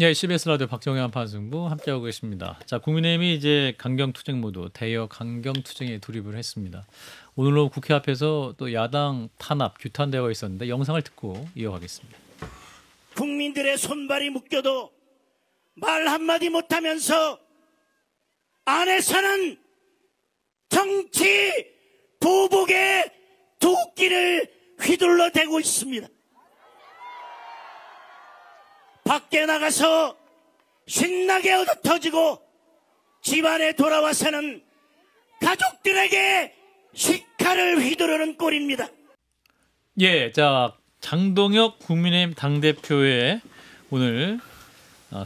예, CBS 라디오 박정현 판승부 함께하고 계십니다. 자, 국민의힘이 이제 강경투쟁 모드, 대여 강경투쟁에 돌입을 했습니다. 오늘 오후 국회 앞에서 또 야당 탄압, 규탄대회가 있었는데 영상을 듣고 이어가겠습니다. 국민들의 손발이 묶여도 말 한마디 못하면서 안에서는 정치 보복의 도끼를 휘둘러대고 있습니다. 밖에 나가서 신나게 얻어터지고 집안에 돌아와서는 가족들에게 식칼을 휘두르는 꼴입니다. 예, 자 장동혁 국민의힘 당대표의 오늘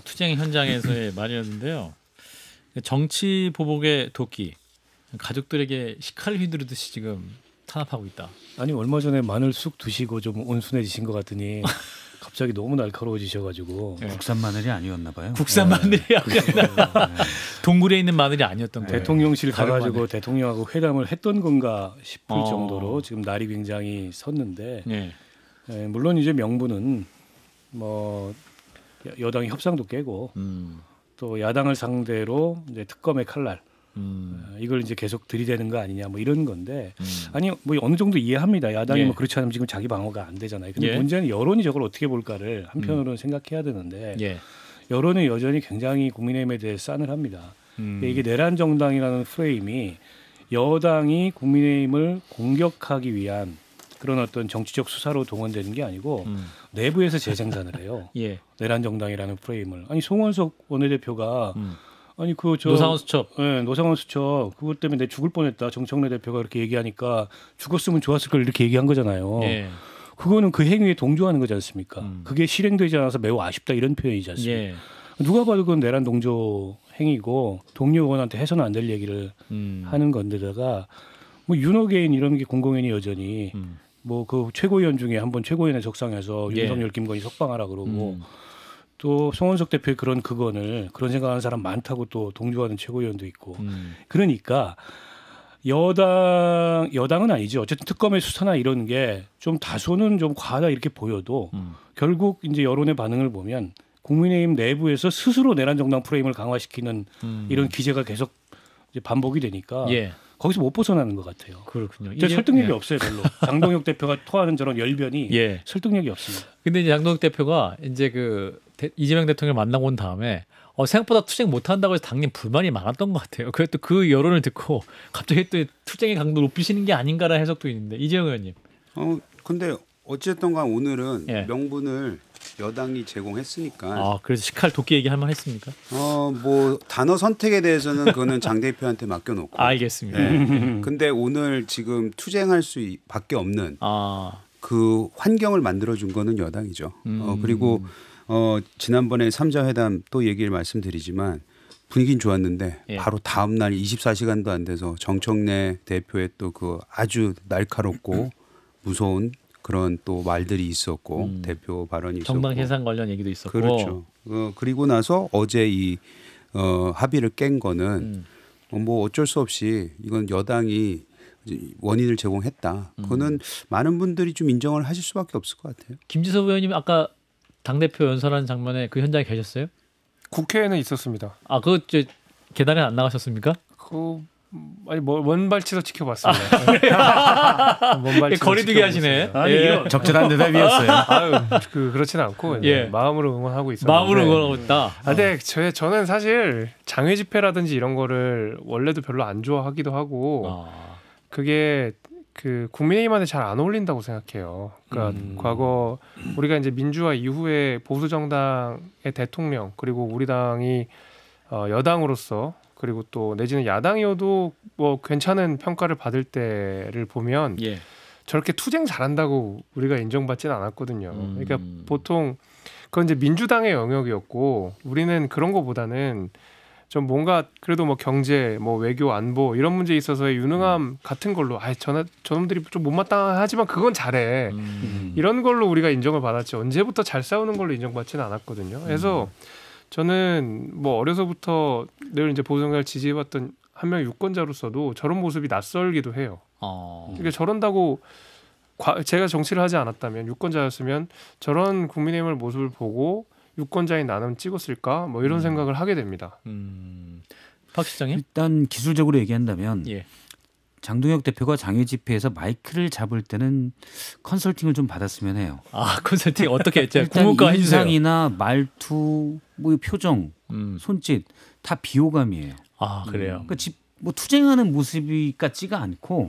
투쟁 현장에서의 말이었는데요. 정치 보복의 도끼, 가족들에게 식칼 휘두르듯이 지금 탄압하고 있다. 아니 얼마 전에 마늘 쑥 드시고 좀 온순해지신 것 같더니 갑자기 너무 날카로워지셔가지고 네. 국산 마늘이 아니었나 봐요. 국산 마늘이 아니라 동굴에 있는 마늘이 아니었던 거예요. 대통령실 가가지고 대통령하고 회담을 했던 건가 싶을 정도로 지금 날이 굉장히 섰는데 물론 이제 명분은 뭐 여당이 협상도 깨고 또 야당을 상대로 이제 특검의 칼날 이걸 이제 계속 들이대는 거 아니냐 뭐 이런 건데 아니 뭐 어느 정도 이해합니다. 야당이 뭐 그렇지 않으면 지금 자기 방어가 안 되잖아요. 근데 문제는 여론이 저걸 어떻게 볼까를 한편으로는 생각해야 되는데 여론은 여전히 굉장히 국민의힘에 대해 싸늘합니다. 이게 내란 정당이라는 프레임이 여당이 국민의힘을 공격하기 위한 그런 어떤 정치적 수사로 동원되는 게 아니고 내부에서 재생산을 해요. 내란 정당이라는 프레임을. 아니 송원석 원내대표가 아니 노상원 수첩. 네, 노상원 수첩. 그것 때문에 내 죽을 뻔했다. 정청래 대표가 이렇게 얘기하니까 죽었으면 좋았을 걸 이렇게 얘기한 거잖아요. 그거는 그 행위에 동조하는 거지 않습니까? 그게 실행되지 않아서 매우 아쉽다 이런 표현이지 않습니까? 누가 봐도 그건 내란 동조 행위고 동료 의원한테 해서는 안 될 얘기를 하는 건데다가 뭐 윤호개인 이런 게 공공연히 여전히 뭐 그 최고위원 중에 한번 최고위원회 적상해서 윤석열 김건희 석방하라 그러고 또 송원석 대표의 그런 생각하는 사람 많다고 또 동조하는 최고위원도 있고 그러니까 여당은 아니죠. 어쨌든 특검의 수사나 이런 게 좀 다소는 좀 과하다 이렇게 보여도 결국 이제 여론의 반응을 보면 국민의힘 내부에서 스스로 내란 정당 프레임을 강화시키는 이런 기제가 계속 이제 반복이 되니까 거기서 못 벗어나는 것 같아요. 그렇군요. 설득력이 없어요, 별로. 장동혁 대표가 토하는 저런 열변이 설득력이 없습니다. 근데 이제 장동혁 대표가 이제 이재명 대통령을 만나고 온 다음에 생각보다 투쟁 못한다고 해서 당연히 불만이 많았던 것 같아요. 그래서 또 그 여론을 듣고 갑자기 또 투쟁의 강도 높이시는 게 아닌가라는 해석도 있는데 이재용 의원님. 근데 어쨌든 간 오늘은 명분을 여당이 제공했으니까. 그래서 식칼 도끼 얘기 할 만 했습니까? 뭐 단어 선택에 대해서는 그거는 장 대표한테 맡겨놓고. 알겠습니다. 근데 오늘 지금 투쟁할 수밖에 없는 그 환경을 만들어준 거는 여당이죠. 그리고 지난번에 3자 회담 또 얘기를 말씀드리지만 분위기는 좋았는데 바로 다음 날 24시간도 안 돼서 정청래 대표의 또 그 아주 날카롭고 무서운 그런 또 말들이 있었고 대표 발언이 있었고 정당 해산 관련 얘기도 있었고 그렇죠. 그리고 나서 어제 이 합의를 깬 거는 뭐 어쩔 수 없이 이건 여당이 원인을 제공했다. 그거는 많은 분들이 좀 인정을 하실 수밖에 없을 것 같아요. 김지섭 의원님 아까 당대표 연설하는 장면에 그 현장에 계셨어요? 국회에는 있었습니다. 계단에 안 나가셨습니까? 아니 먼 발치로 지켜봤습니다. 먼 발치로 거리두기 하시네. 적절한 대답이었어요. 그렇지는 않고 마음으로 응원하고 있었는데. 마음으로 응원하고 있다. 근데 저는 사실 장외 집회라든지 이런 거를 원래도 별로 안 좋아하기도 하고 그게 그 국민의힘한테 잘 안 어울린다고 생각해요. 그러니까 과거 우리가 이제 민주화 이후에 보수 정당의 대통령 그리고 우리 당이 여당으로서 그리고 또 내지는 야당이어도 뭐 괜찮은 평가를 받을 때를 보면 저렇게 투쟁 잘한다고 우리가 인정받지는 않았거든요. 그러니까 보통 그건 이제 민주당의 영역이었고 우리는 그런 거보다는 좀 뭔가 그래도 뭐 경제, 뭐 외교, 안보 이런 문제에 있어서의 유능함 같은 걸로 저놈들이 좀 못마땅하지만 그건 잘해. 이런 걸로 우리가 인정을 받았지 언제부터 잘 싸우는 걸로 인정받지는 않았거든요. 그래서 저는 뭐 어려서부터 늘 이제 보수정당을 지지해봤던 한 명의 유권자로서도 저런 모습이 낯설기도 해요. 그러니까 저런다고 제가 정치를 하지 않았다면 유권자였으면 저런 국민의힘을 모습을 보고 유권자인 나는 찍었을까? 뭐 이런 생각을 하게 됩니다. 박 실장님? 일단 기술적으로 얘기한다면 예. 장동혁 대표가 장외 집회에서 마이크를 잡을 때는 컨설팅을 좀 받았으면 해요. 아, 컨설팅 어떻게 했죠? 일단 국문과 해주세요. 인상이나 말투, 뭐 표정, 손짓 다 비호감이에요. 아, 그래요. 그러니까 뭐 투쟁하는 모습이 같지가 않고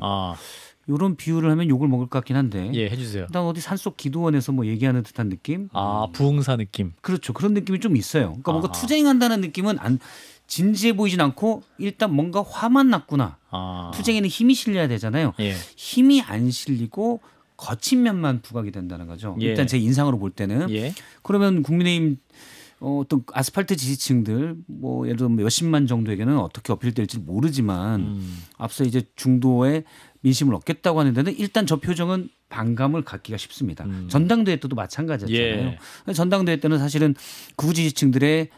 이런 비유를 하면 욕을 먹을 것 같긴 한데. 예, 해주세요. 일단 어디 산속 기도원에서 뭐 얘기하는 듯한 느낌? 아, 부흥사 느낌. 그렇죠. 그런 느낌이 좀 있어요. 그러니까 뭔가 투쟁한다는 느낌은 진지해 보이진 않고 일단 뭔가 화만 났구나. 투쟁에는 힘이 실려야 되잖아요. 예. 힘이 안 실리고 거친 면만 부각이 된다는 거죠. 예. 일단 제 인상으로 볼 때는. 예. 그러면 국민의힘 어떤 아스팔트 지지층들 뭐 예를 들어 몇십만 정도에게는 어떻게 어필될지 모르지만 앞서 이제 중도의 민심을 얻겠다고 하는 데는 일단 저 표정은 반감을 갖기가 쉽습니다. 전당대회 때도 마찬가지였잖아요. 예. 전당대회 때는 사실은 그 지지층들의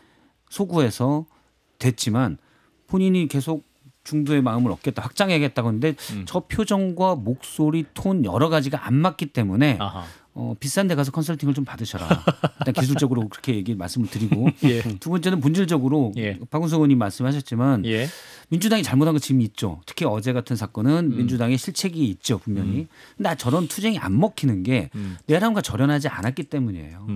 소구에서 됐지만 본인이 계속 중도의 마음을 얻겠다, 확장해야겠다고 하는데 저 표정과 목소리, 톤 여러 가지가 안 맞기 때문에 비싼 데 가서 컨설팅을 좀 받으셔라. 일단 기술적으로 그렇게 말씀을 드리고 예. 두 번째는 본질적으로 예. 박은석 의원님 말씀하셨지만 예. 민주당이 잘못한 거 지금 있죠. 특히 어제 같은 사건은 민주당의 실책이 있죠, 분명히. 근데 저런 투쟁이 안 먹히는 게 내란과 절연하지 않았기 때문이에요.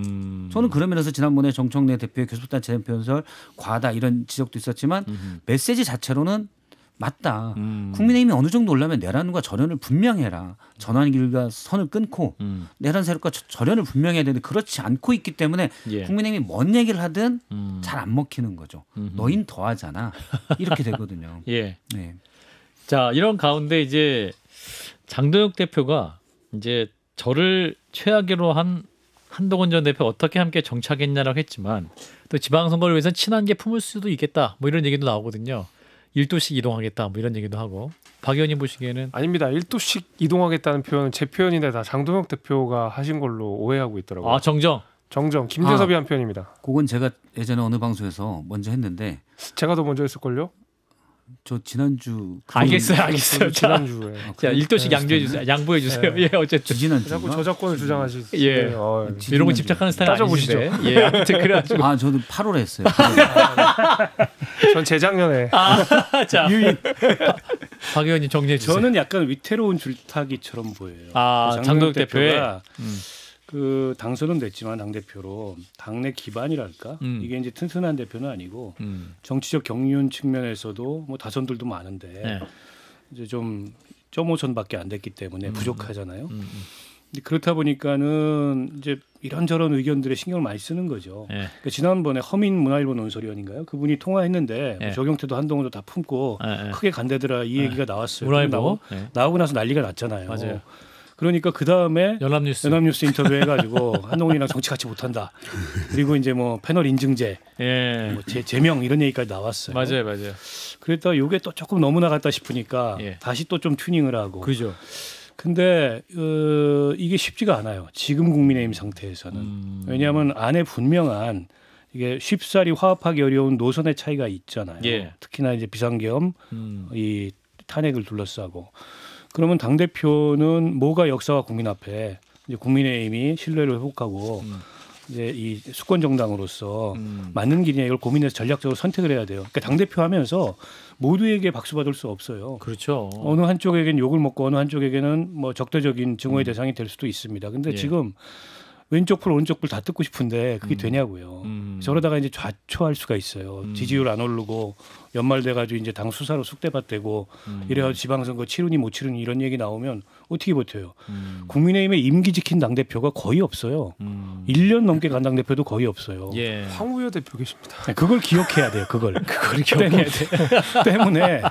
저는 그런 면에서 지난번에 정청래 대표의 교섭단 재편설 과다 이런 지적도 있었지만 메시지 자체로는 맞다. 국민의힘이 어느 정도 올라면 내란과 절연을 분명해라. 전환길과 선을 끊고 내란 세력과 절연을 분명해야 되는데 그렇지 않고 있기 때문에 예. 국민의힘이 뭔 얘기를 하든 잘 안 먹히는 거죠. 너흰 더하잖아. 이렇게 되거든요. 예. 네. 자, 이런 가운데 이제 장동혁 대표가 이제 저를 최악으로 한 한동훈 전 대표 어떻게 함께 정치하겠냐라고 했지만 또 지방선거를 위해서 친한계 품을 수도 있겠다. 뭐 이런 얘기도 나오거든요. 1도씩 이동하겠다 뭐 이런 얘기도 하고. 박 의원님 보시기에는 아닙니다. 1도씩 이동하겠다는 표현은 제 표현인데 다 장동혁 대표가 하신 걸로 오해하고 있더라고요. 아, 정정 김재섭이 한 표현입니다. 그건 제가 예전에 어느 방송에서 먼저 했는데 제가 더 먼저 했을걸요? 저 지난주 알겠어요. 지난주에 자, 1도씩 양보해 주세요. 예, 어쨌든 지난주 자꾸 저작권을 주장하시죠. 예. 이런 건 집착하는 스타일 따져보시죠. 아니신데. 예, 아무튼 그래가지고 저도 8월에 했어요. 전 재작년에. 자, 박 의원님 정리해 주세요. 저는 약간 위태로운 줄타기처럼 보여요. 장동혁 대표의 그 당선은 됐지만 당 대표로 당내 기반이랄까 이게 이제 튼튼한 대표는 아니고 정치적 경륜 측면에서도 뭐 다선들도 많은데 네. 이제 좀 0.5선밖에 안 됐기 때문에 부족하잖아요. 근데 그렇다 보니까는 이제 이런저런 의견들에 신경을 많이 쓰는 거죠. 네. 그러니까 지난번에 허민 문화일보 논설위원인가요? 그분이 통화했는데 네. 조경태도 한동훈도 다 품고 네. 크게 간대더라 이 얘기가 나왔어요. 문화일보 나오고 나서 난리가 났잖아요. 맞아요. 그러니까 그 다음에 연합뉴스 인터뷰 해가지고 한동훈이랑 정치 같이 못한다. 그리고 이제 뭐 패널 인증제, 예. 뭐 제명 이런 얘기까지 나왔어요. 맞아요. 그랬다가 이게 또 조금 너무 나갔다 싶으니까 예. 다시 또 좀 튜닝을 하고. 그죠. 근데 이게 쉽지가 않아요. 지금 국민의힘 상태에서는. 왜냐하면 안에 분명한 이게 쉽사리 화합하기 어려운 노선의 차이가 있잖아요. 예. 특히나 이제 비상계엄 이 탄핵을 둘러싸고. 그러면 당 대표는 뭐가 역사와 국민 앞에 이제 국민의힘이 신뢰를 회복하고 이제 이 수권 정당으로서 맞는 길이냐 이걸 고민해서 전략적으로 선택을 해야 돼요. 그러니까 당 대표 하면서 모두에게 박수 받을 수 없어요. 그렇죠. 어느 한쪽에게는 욕을 먹고 어느 한쪽에게는 뭐 적대적인 증오의 대상이 될 수도 있습니다. 근데 예. 지금 왼쪽 풀 오른쪽 풀 다 뜯고 싶은데 그게 되냐고요. 저러다가 이제 좌초할 수가 있어요. 지지율 안 오르고 연말 돼가지고 이제 당 수사로 숙대밭되고 이래가지고 지방선거 치르니 못 치르니 이런 얘기 나오면 어떻게 버텨요. 국민의힘에 임기 지킨 당 대표가 거의 없어요. 1년 넘게 간 당 대표도 거의 없어요. 예. 황우여 대표 계십니다. 그걸 기억해야 돼요. 그걸 기억해야 돼. 때문에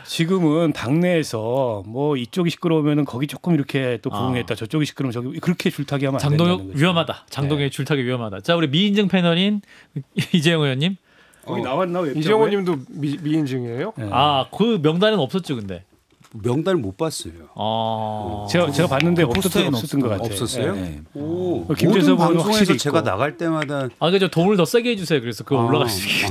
지금은 당내에서 뭐 이쪽이 시끄러우면은 거기 조금 이렇게 또 부응했다. 저쪽이 시끄러우면 저기 그렇게 줄타기 하면 안 된다는 장동혁 거죠. 위험하다. 장동혁 줄타기 위험하다. 자, 우리 미인증 패널인 이재용 의원님. 거기 나왔나? 이정호님도 미인증이에요? 네. 그 명단은 없었죠, 근데. 명단을 못 봤어요. 제가 봤는데 포스터에는 없었던 것 같아요. 없었어요? 네. 오, 김재섭 모든 의원은 방송에서 확실히 제가 있고. 나갈 때마다 그죠. 도움을 더 세게 해주세요. 그래서 그거 올라갈 수 있게.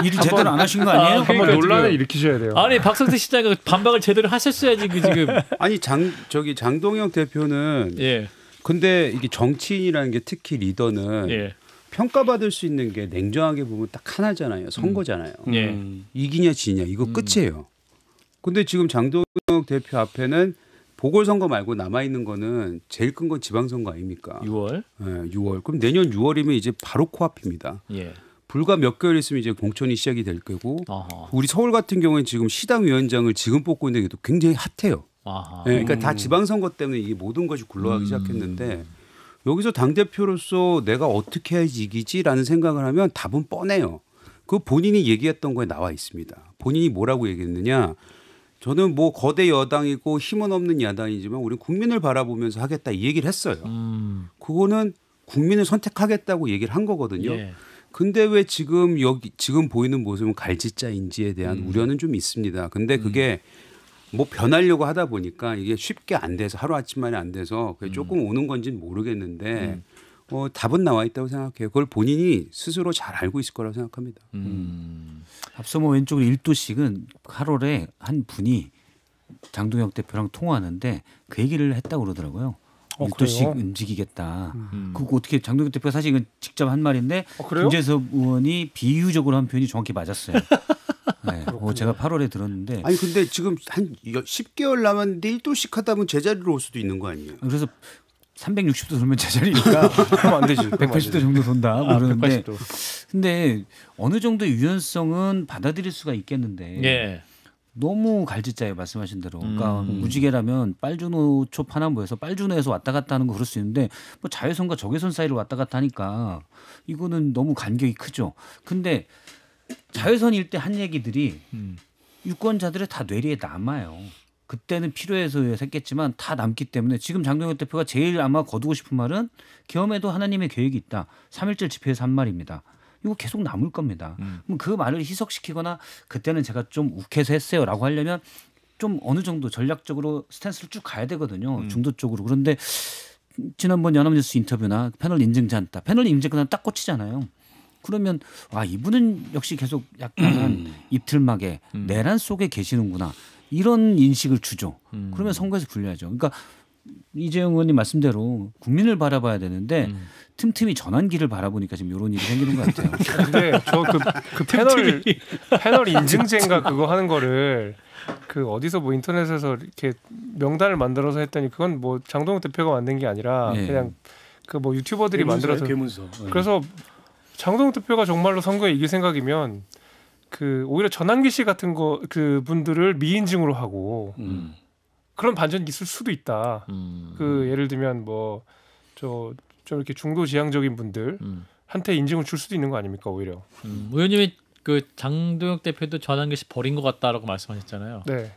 일을 제대로 안 하신 거 아니에요? 그러니까 한번 논란을 지금. 일으키셔야 돼요. 아니 박성태 시장이 반박을 제대로 하셨어야지 그 지금. 아니 장동혁 대표는 예. 근데 이게 정치인이라는 게 특히 리더는 예. 평가받을 수 있는 게 냉정하게 보면 딱 하나잖아요. 선거잖아요. 예. 이기냐 지냐 이거 끝이에요. 근데 지금 장동혁 대표 앞에는 보궐선거 말고 남아있는 거는 제일 큰 건 지방선거 아닙니까? 6월. 네, 6월. 그럼 내년 6월이면 이제 바로 코앞입니다. 예. 불과 몇 개월 있으면 이제 공천이 시작이 될 거고 아하. 우리 서울 같은 경우에는 지금 시당위원장을 지금 뽑고 있는 게 굉장히 핫해요. 네, 그러니까 다 지방선거 때문에 이게 모든 것이 굴러가기 시작했는데 여기서 당대표로서 내가 어떻게 해야지 이기지라는 생각을 하면 답은 뻔해요. 그 본인이 얘기했던 거에 나와 있습니다. 본인이 뭐라고 얘기했느냐. 저는 뭐 거대 여당이고 힘은 없는 야당이지만 우리 국민을 바라보면서 하겠다 이 얘기를 했어요. 그거는 국민을 선택하겠다고 얘기를 한 거거든요. 예. 근데 왜 지금 지금 보이는 모습은 갈짓자인지에 대한 우려는 좀 있습니다. 근데 그게 뭐 변하려고 하다 보니까 이게 쉽게 안 돼서 하루아침 만에 안 돼서 그게 조금 오는 건지는 모르겠는데 답은 나와 있다고 생각해요. 그걸 본인이 스스로 잘 알고 있을 거라고 생각합니다. 앞서 뭐 왼쪽으로 1도씩은 8월에 한 분이 장동혁 대표랑 통화하는데 그 얘기를 했다고 그러더라고요. 1도씩 움직이겠다. 그거 어떻게 장동혁 대표가 사실 이건 직접 한 말인데 김재섭 의원이 비유적으로 한 표현이 정확히 맞았어요. 네. 제가 8월에 들었는데. 아니 근데 지금 한 10개월 남았는데 1도씩 하다 보면 제자리로 올 수도 있는 거 아니에요? 그래서 360도 돌면 제자리니까 그럼 안 되지. 180도 정도 돈다 모르는데. 근데 어느 정도의 유연성은 받아들일 수가 있겠는데. 예. 너무 갈짓자예요 말씀하신 대로. 그러니까 무지개라면 빨주노 초 파남보에서 빨주노에서 왔다 갔다 하는 거 그럴 수 있는데 뭐 자외선과 적외선 사이를 왔다 갔다 하니까 이거는 너무 간격이 크죠. 근데 자외선일 때 한 얘기들이 유권자들의 다 뇌리에 남아요. 그때는 필요해서 했겠지만 다 남기 때문에 지금 장동혁 대표가 제일 아마 거두고 싶은 말은 계엄에도 하나님의 계획이 있다. 3.1절 집회에서 한 말입니다. 이거 계속 남을 겁니다. 그럼 그 말을 희석시키거나 그때는 제가 좀 욱해서 했어요라고 하려면 좀 어느 정도 전략적으로 스탠스를 쭉 가야 되거든요. 중도 쪽으로. 그런데 지난번 연합뉴스 인터뷰나 패널 인증자 한다. 패널 인증자는 딱 꽂히잖아요. 그러면 이분은 역시 계속 약간 입틀막에 내란 속에 계시는구나. 이런 인식을 주죠. 그러면 선거에서 불리하죠. 그러니까 이재용 의원님 말씀대로 국민을 바라봐야 되는데 틈틈이 전환기를 바라보니까 지금 이런 일이 생기는 것 같아요. 근데 저 그 패널 인증제인가 그거 하는 거를 그 어디서 뭐 인터넷에서 이렇게 명단을 만들어서 했더니 그건 뭐 장동혁 대표가 만든 게 아니라 그냥 그 뭐 유튜버들이 만들어서 괴문서. 그래서 장동혁 대표가 정말로 선거에 이길 생각이면 그 오히려 전환기 씨 같은 거 그 분들을 미인증으로 하고 그런 반전이 있을 수도 있다. 그 예를 들면 뭐 좀 이렇게 중도 지향적인 분들 한테 인증을 줄 수도 있는 거 아닙니까 오히려. 의원님이 그 장동혁 대표도 전환기 씨 버린 것 같다라고 말씀하셨잖아요. 네.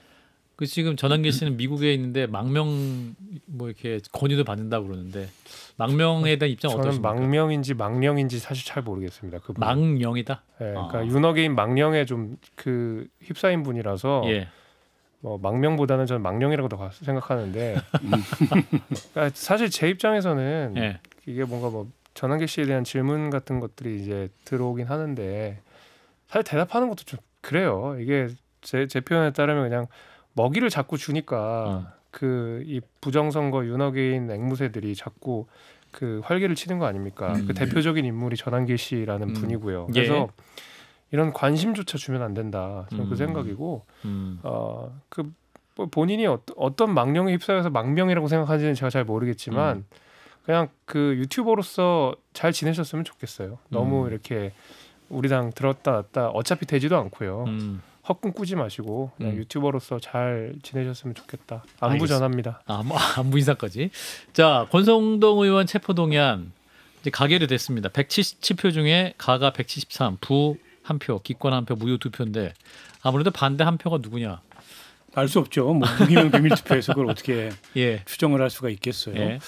그 지금 전환기 씨는 미국에 있는데 망명 뭐 이렇게 권유도 받는다고 그러는데 망명에 대한 입장 어떠십니까? 저는 망명인지 망령인지 사실 잘 모르겠습니다. 그 망령이다. 네, 그러니까 윤어게인 망령에 좀 그 휩싸인 분이라서. 예. 뭐 망명보다는 저는 망령이라고 더 생각하는데 그러니까 사실 제 입장에서는 예. 이게 뭔가 뭐 전환기 씨에 대한 질문 같은 것들이 이제 들어오긴 하는데 사실 대답하는 것도 좀 그래요. 이게 제 표현에 따르면 그냥 먹이를 자꾸 주니까 그 이 부정선거 윤어게인 앵무새들이 자꾸 그 활개를 치는 거 아닙니까? 그 대표적인 인물이 전환기 씨라는 분이고요. 그래서 이런 관심조차 주면 안 된다. 저는 그 생각이고 그 본인이 어떤 망령에 휩싸여서 망명이라고 생각하는지는 제가 잘 모르겠지만 그냥 그 유튜버로서 잘 지내셨으면 좋겠어요. 너무 이렇게 우리 당 들었다 놨다 어차피 되지도 않고요. 헛꿈 꾸지 마시고 그냥 유튜버로서 잘 지내셨으면 좋겠다. 안부 전합니다. 안부 인사까지. 자, 권성동 의원 체포동의안 이제 가결이 됐습니다. 177표 중에 가가 173, 부 1표, 기권 1표, 무효 2표인데 아무래도 반대 1표가 누구냐? 알 수 없죠. 뭐 무기명 비밀 투표에서 그걸 어떻게 추정을 할 수가 있겠어요.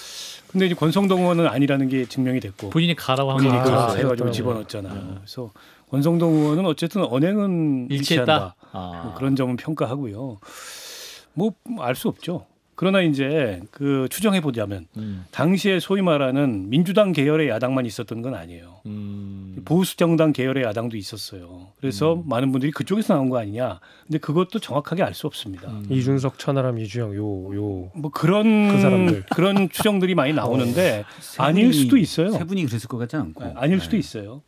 근데 이제 권성동 의원은 아니라는 게 증명이 됐고 본인이 가라고 한 본인이 거 해가지고 집어넣었잖아요. 그래서 권성동 의원은 어쨌든 언행은 일치한다. 뭐 그런 점은 평가하고요. 뭐 알 수 없죠. 그러나 이제 그 추정해 보자면 당시에 소위 말하는 민주당 계열의 야당만 있었던 건 아니에요. 보수 정당 계열의 야당도 있었어요. 그래서 많은 분들이 그쪽에서 나온 거 아니냐. 근데 그것도 정확하게 알 수 없습니다. 이준석, 천하람, 이주영 뭐 그런 그 사람들 그런 추정들이 많이 나오는데 아닐 수도 있어요. 세 분이 그랬을 것 같지 않고. 아닐 수도 있어요.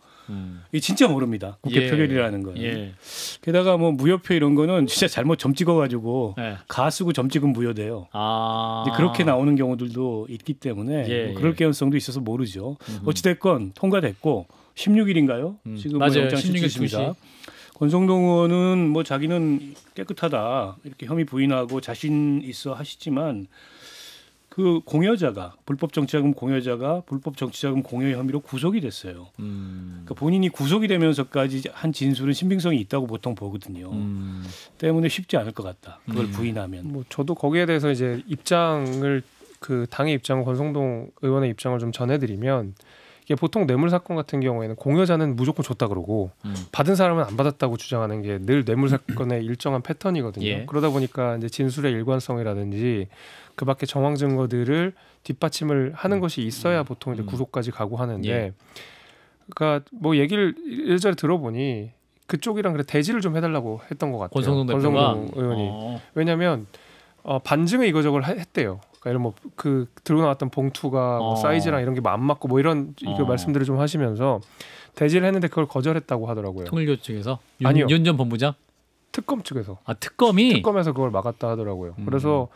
이게 진짜 모릅니다. 국회 표결이라는 거는. 예. 게다가 뭐 무효표 이런 거는 진짜 잘못 점 찍어가지고 가 쓰고 점 찍으면 무효돼요. 그렇게 나오는 경우들도 있기 때문에 뭐 그럴 가능성도 있어서 모르죠. 어찌됐건 통과됐고 16일인가요? 지금 맞아요. 영장 실질입니다. 권성동 의원은 뭐 자기는 깨끗하다 이렇게 혐의 부인하고 자신 있어 하시지만 그 공여자가 불법 정치자금 공여자가 불법 정치자금 공여 혐의로 구속이 됐어요. 그러니까 본인이 구속이 되면서까지 한 진술은 신빙성이 있다고 보통 보거든요. 때문에 쉽지 않을 것 같다. 그걸 부인하면. 뭐 저도 거기에 대해서 이제 입장을 그 당의 입장, 권성동 의원의 입장을 좀 전해드리면 이게 보통 뇌물 사건 같은 경우에는 공여자는 무조건 줬다 그러고 받은 사람은 안 받았다고 주장하는 게 늘 뇌물 사건의 일정한 패턴이거든요. 예. 그러다 보니까 이제 진술의 일관성이라든지 그 밖에 정황 증거들을 뒷받침을 하는 것이 있어야 보통 이제 구속까지 가고 하는데, 예. 그러니까 뭐 얘기를 이래저래 들어보니 그쪽이랑 그래 대지를 좀 해달라고 했던 것 같아요. 권성동 의원이. 왜냐하면 반증을 이거저걸 했대요. 그러니까 이런 뭐 그 들고 나왔던 봉투가 뭐 사이즈랑 이런 게 안 맞고 뭐 이런 이거 말씀들을 좀 하시면서 대지를 했는데 그걸 거절했다고 하더라고요. 통일교 측에서? 아니요. 윤 전 본부장? 특검 측에서. 특검에서 그걸 막았다 하더라고요. 그래서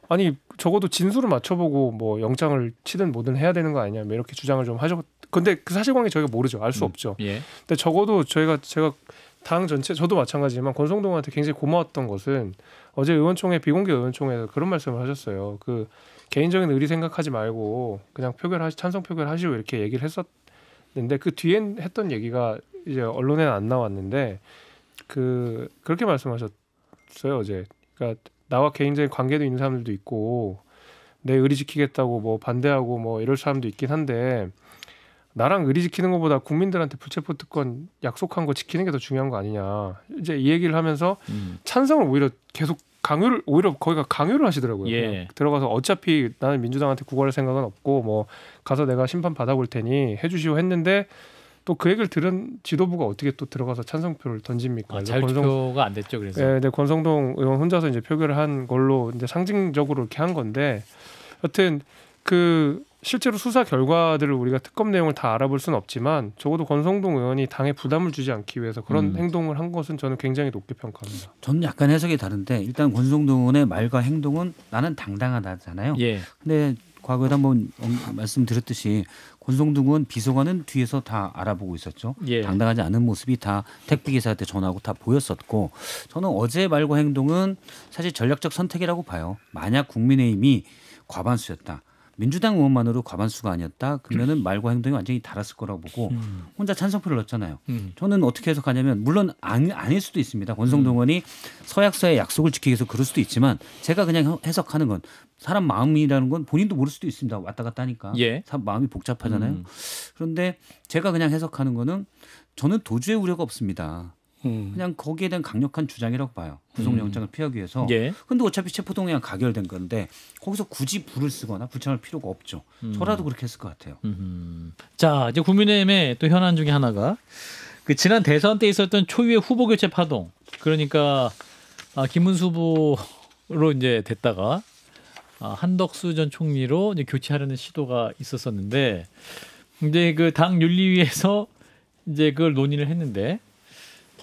아니 적어도 진술을 맞춰보고 뭐 영장을 치든 뭐든 해야 되는 거 아니냐 뭐 이렇게 주장을 좀 하죠. 근데 그 사실관계 저희가 모르죠. 알 수 없죠. 예. 근데 적어도 제가 당 전체 저도 마찬가지지만 권성동한테 굉장히 고마웠던 것은 어제 의원총회 비공개 의원총회에서 그런 말씀을 하셨어요. 그 개인적인 의리 생각하지 말고 그냥 찬성 표결하시고 이렇게 얘기를 했었는데 그 뒤에 했던 얘기가 이제 언론에는 안 나왔는데 그렇게 말씀하셨어요 어제. 그러니까 나와 개인적인 관계도 있는 사람들도 있고 내 의리 지키겠다고 뭐 반대하고 뭐 이럴 사람도 있긴 한데 나랑 의리 지키는 것보다 국민들한테 불체포 특권 약속한 거 지키는 게 더 중요한 거 아니냐. 이제 이 얘기를 하면서 찬성을 오히려 계속 오히려 거기가 강요를 하시더라고요. 예. 들어가서 어차피 나는 민주당한테 구걸할 생각은 없고 뭐 가서 내가 심판 받아볼 테니 해주시오 했는데 또 그 얘기를 들은 지도부가 어떻게 또 들어가서 찬성표를 던집니까? 자유투표가 안 됐죠. 그래서. 네, 권성동 의원 혼자서 이제 표결을 한 걸로 이제 상징적으로 이렇게 한 건데, 여튼 그 실제로 수사 결과들을 우리가 특검 내용을 다 알아볼 수는 없지만 적어도 권성동 의원이 당에 부담을 주지 않기 위해서 그런 행동을 한 것은 저는 굉장히 높게 평가합니다. 저는 약간 해석이 다른데 일단 권성동 의원의 말과 행동은 나는 당당하다잖아요. 예. 근데 과거에도 한번 말씀드렸듯이 권성동 의원 비서관은 뒤에서 다 알아보고 있었죠. 예. 당당하지 않은 모습이 다 택배기사한테 전화하고 다 보였었고, 저는 어제 말과 행동은 사실 전략적 선택이라고 봐요. 만약 국민의힘이 과반수였다, 민주당 의원만으로 과반수가 아니었다 그러면은 말과 행동이 완전히 달랐을 거라고 보고 혼자 찬성표를 넣었잖아요. 저는 어떻게 해석하냐면 물론 아닐 수도 있습니다. 권성동 의원이 서약서의 약속을 지키기 위해서 그럴 수도 있지만 제가 그냥 해석하는 건 사람 마음이라는 건 본인도 모를 수도 있습니다. 왔다 갔다 하니까. 예. 사람 마음이 복잡하잖아요. 그런데 제가 그냥 해석하는 거는 저는 도주의 우려가 없습니다. 그냥 거기에 대한 강력한 주장이라고 봐요. 구속영장을 피하기 위해서. 예. 근데 어차피 체포동의안 가결된 건데 거기서 굳이 불을 쓰거나 불참할 필요가 없죠. 저라도 그렇게 했을 것 같아요. 자, 이제 국민의힘의 또 현안 중에 하나가 그 지난 대선 때 있었던 초유의 후보 교체 파동. 그러니까 김문수 후보로 이제 됐다가 한덕수 전 총리로 이제 교체하려는 시도가 있었었는데, 이제 그 당 윤리위에서 이제 그걸 논의를 했는데.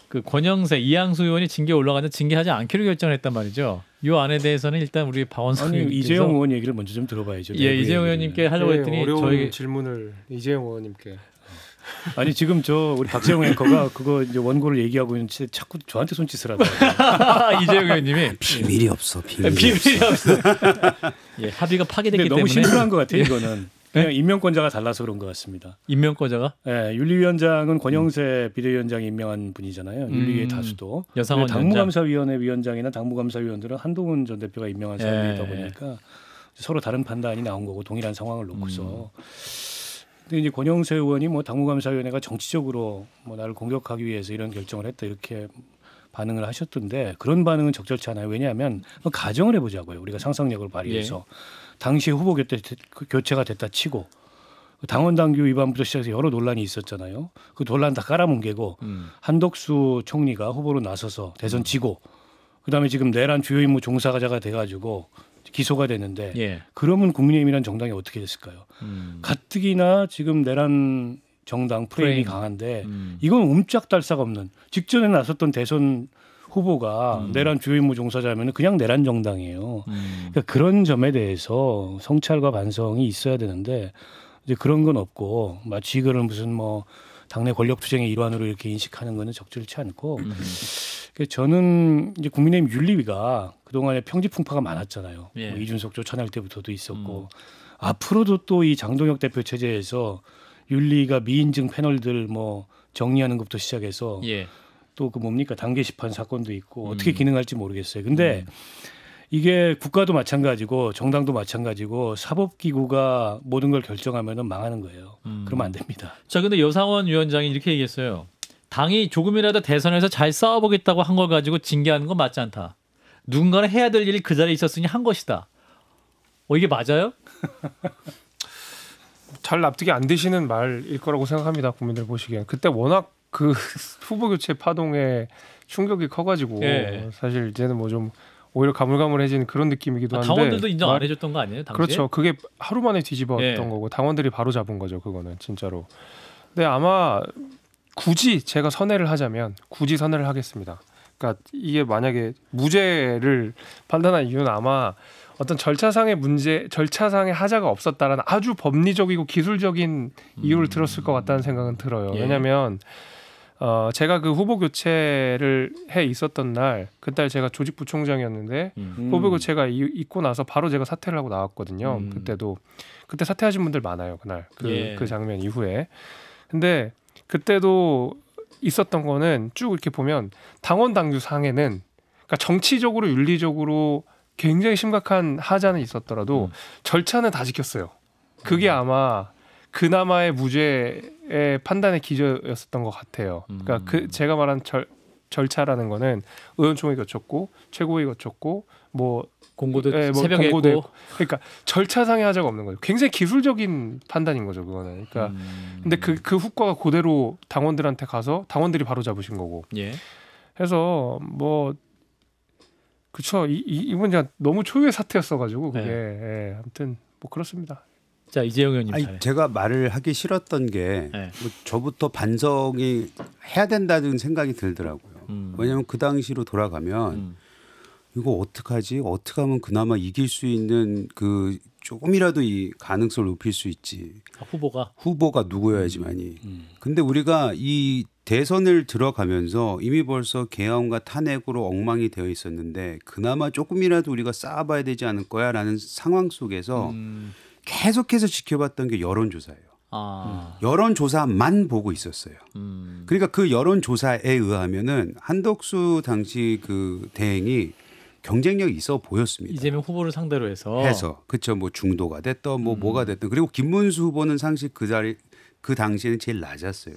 그 권영세, 이양수 의원이 징계에 올라가서 징계하지 않기로 결정을 했단 말이죠. 이 안에 대해서는 일단 우리 박원석 의원님께서 이재용 의원 얘기를 먼저 좀 들어봐야죠. 예, 이재용 의원님께 하려고 했더니 어려운 저희 질문을 이재용 의원님께. 아니 지금 우리 박재용 앵커가 그거 이제 원고를 얘기하고 있는데 자꾸 저한테 손짓을 하더라고요. 이재용 의원님이 비밀이 없어. 비밀이 없어. 예, 합의가 파기됐기 때문에 너무 심플한 것 같아요. 이거는. 그냥 임명권자가 달라서 그런 것 같습니다. 임명권자가? 네, 윤리위원장은 권영세 비대위원장이 임명한 분이잖아요. 윤리위의 다수도. 여상원 당무감사위원회 위원장이나 당무감사위원들은 한동훈 전 대표가 임명한 사람이다 보니까 서로 다른 판단이 나온 거고 동일한 상황을 놓고서. 근데 이제 권영세 의원이 뭐 당무감사위원회가 정치적으로 뭐 나를 공격하기 위해서 이런 결정을 했다 이렇게 반응을 하셨던데 그런 반응은 적절치 않아요. 왜냐하면 가정을 해보자고요. 우리가 상상력을 발휘해서. 당시 후보 교체가 됐다 치고 당원 당규 위반부터 시작해서 여러 논란이 있었잖아요. 그 논란 다 깔아뭉개고 한덕수 총리가 후보로 나서서 대선 지고 그다음에 지금 내란 주요 임무 종사자가 돼가지고 기소가 됐는데 예. 그러면 국민의힘이란 정당이 어떻게 됐을까요? 가뜩이나 지금 내란 정당 프레임이 강한데 이건 옴짝달싹 없는 직전에 나섰던 대선 후보가 내란 주요 임무 종사자면 그냥 내란 정당이에요. 그러니까 그런 점에 대해서 성찰과 반성이 있어야 되는데 이제 그런 건 없고 마치 이거를 무슨 뭐 당내 권력 투쟁의 일환으로 이렇게 인식하는 거는 적절치 않고 저는 이제 국민의힘 윤리위가 그동안에 평지풍파가 많았잖아요. 예. 뭐 이준석 쫓아낼 때부터도 있었고 앞으로도 또 이 장동혁 대표 체제에서 윤리가 미인증 패널들 뭐 정리하는 것부터 시작해서 예. 또 그 뭡니까 단계 심판 사건도 있고 어떻게 기능할지 모르겠어요. 근데 이게 국가도 마찬가지고 정당도 마찬가지고 사법기구가 모든 걸 결정하면은 망하는 거예요. 그러면 안 됩니다. 자, 근데 여상원 위원장이 이렇게 얘기했어요. 당이 조금이라도 대선에서 잘 싸워보겠다고 한 걸 가지고 징계하는 건 맞지 않다. 누군가는 해야 될 일이 그 자리에 있었으니 한 것이다. 이게 맞아요? 잘 납득이 안 되시는 말일 거라고 생각합니다. 국민들 보시기엔. 그때 워낙 그 후보 교체 파동에 충격이 커가지고 예. 사실 이제는 뭐 좀 오히려 가물가물해진 그런 느낌이기도 한데 당원들도 인정 안 해줬던 거 아니에요? 당시에? 그렇죠. 그게 하루 만에 뒤집어졌던 예. 거고 당원들이 바로 잡은 거죠. 그거는 진짜로. 근데 아마 굳이 제가 선회를 하자면 굳이 선회를 하겠습니다. 그러니까 이게 만약에 무죄를 판단한 이유는 아마 어떤 절차상의 문제, 절차상의 하자가 없었다라는 아주 법리적이고 기술적인 이유를 들었을 것 같다는 생각은 들어요. 예. 왜냐하면 제가 그 후보 교체를 해 있었던 날 그때 제가 조직부총장이었는데 후보 교체가 있고 나서 바로 제가 사퇴를 하고 나왔거든요. 그때 사퇴하신 분들 많아요. 그날 그 장면 이후에. 근데 그때도 있었던 거는 쭉 이렇게 보면 당원 당규 상에는 그러니까 정치적으로 윤리적으로 굉장히 심각한 하자는 있었더라도 절차는 다 지켰어요. 그게 아마 그나마의 무죄의 판단의 기저였었던 것 같아요. 그러니까 제가 말한 절차라는 거는 의원총회 거쳤고 최고위 거쳤고 뭐 공고도 뭐 새벽에 공고도 했고. 했고. 그러니까 절차상의 하자가 없는 거죠. 굉장히 기술적인 판단인 거죠, 그거는. 그러니까 근데 그 후과가 그대로 당원들한테 가서 당원들이 바로 잡으신 거고. 예. 해서 뭐 그쵸. 이번 제가 너무 초유의 사태였어가지고 그게 아무튼 뭐 그렇습니다. 자, 이재용 의원님 차례. 제가 말을 하기 싫었던 게 뭐 저부터 반성이 해야 된다는 생각이 들더라고요. 왜냐하면 그 당시로 돌아가면 이거 어떡하지? 어떻게 하면 그나마 이길 수 있는 그 조금이라도 이 가능성을 높일 수 있지. 후보가 누구여야지만이. 근데 우리가 이 대선을 들어가면서 이미 벌써 계엄과 탄핵으로 엉망이 되어 있었는데 그나마 조금이라도 우리가 쌓아봐야 되지 않을 거야라는 상황 속에서 계속해서 지켜봤던 게 여론조사예요. 여론조사만 보고 있었어요. 그러니까 그 여론조사에 의하면은 한덕수 당시 그 대행이 경쟁력이 있어 보였습니다. 이재명 후보를 상대로 해서 그렇죠. 뭐 중도가 됐던 뭐가 됐던 그리고 김문수 후보는 상시 그 당시에는 제일 낮았어요.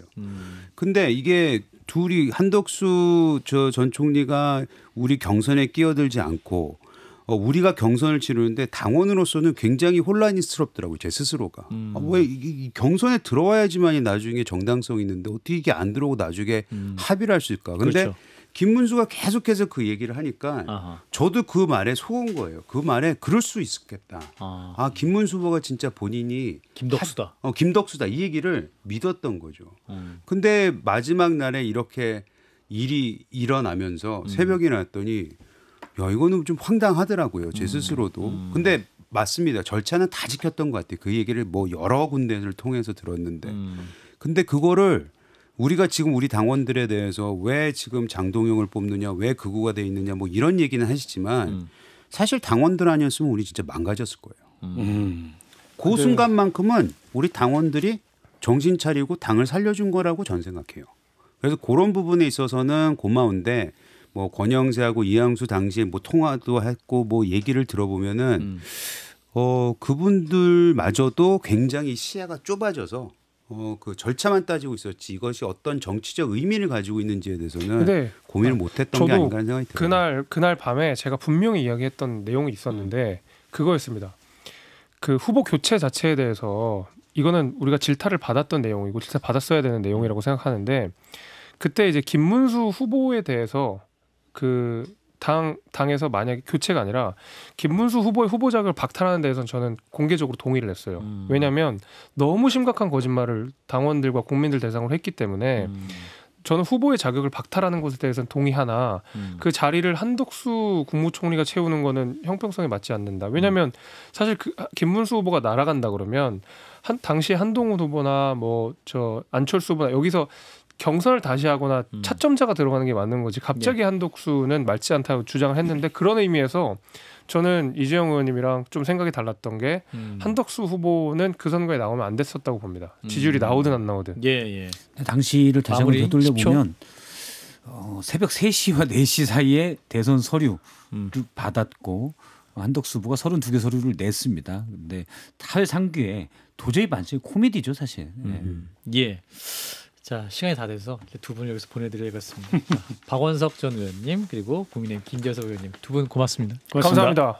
근데 이게 둘이 한덕수 전 총리가 우리 경선에 끼어들지 않고 우리가 경선을 치르는데 당원으로서는 굉장히 혼란스럽더라고요. 제 스스로가. 왜 이 경선에 들어와야지만이 나중에 정당성이 있는데 어떻게 이게 안 들어오고 나중에 합의를 할 수 있을까. 근데 그렇죠. 김문수가 계속해서 그 얘기를 하니까 저도 그 말에 속은 거예요. 그 말에 그럴 수 있겠다. 김문수 후보가 진짜 본인이 김덕수다. 김덕수다. 이 얘기를 믿었던 거죠. 근데 마지막 날에 이렇게 일이 일어나면서 새벽에 나왔더니 야, 이거는 좀 황당하더라고요. 제 스스로도. 근데 맞습니다. 절차는 다 지켰던 것 같아요. 그 얘기를 뭐 여러 군데를 통해서 들었는데. 근데 그거를 우리가 지금 우리 당원들에 대해서 왜 지금 장동영을 뽑느냐, 왜 극우가 돼 있느냐, 뭐 이런 얘기는 하시지만 사실 당원들 아니었으면 우리 진짜 망가졌을 거예요. 그 순간만큼은 우리 당원들이 정신 차리고 당을 살려준 거라고 전 생각해요. 그래서 그런 부분에 있어서는 고마운데 뭐 권영세하고 이항수 당시에 뭐 통화도 했고 뭐 얘기를 들어보면은 그분들마저도 굉장히 시야가 좁아져서 그 절차만 따지고 있었지 이것이 어떤 정치적 의미를 가지고 있는지에 대해서는 고민을 못했던 게 아닌가 하는 생각이 들어요. 그날 밤에 제가 분명히 이야기했던 내용이 있었는데 그거였습니다. 그 후보 교체 자체에 대해서 이거는 우리가 질타를 받았던 내용이고 질타 받았어야 되는 내용이라고 생각하는데 그때 이제 김문수 후보에 대해서 그 당에서 만약에 교체가 아니라 김문수 후보의 후보작을 박탈하는 데에선 저는 공개적으로 동의를 했어요. 왜냐하면 너무 심각한 거짓말을 당원들과 국민들 대상으로 했기 때문에 저는 후보의 자격을 박탈하는 것에 대해서는 동의하나 그 자리를 한덕수 국무총리가 채우는 거는 형평성에 맞지 않는다. 왜냐하면 사실 그 김문수 후보가 날아간다 그러면 당시 한동훈 후보나 뭐 저 안철수 후보나 여기서 경선을 다시 하거나 차점자가 들어가는 게 맞는 거지. 갑자기 한덕수는 맞지 않다고 주장을 했는데 그런 의미에서 저는 이재용 의원님이랑 좀 생각이 달랐던 게 한덕수 후보는 그 선거에 나오면 안 됐었다고 봅니다. 지지율이 나오든 안 나오든. 예. 당시를 다시 한번 되돌려 보면 새벽 3시와 4시 사이에 대선 서류를 받았고 한덕수 후보가 32개 서류를 냈습니다. 근데 탈상규에 도저히 반성이 코미디죠 사실. 예. 자, 시간이 다 돼서 두 분을 여기서 보내드려야겠습니다. 박원석 전 의원님 그리고 국민의힘 김재석 의원님 두 분 고맙습니다. 감사합니다.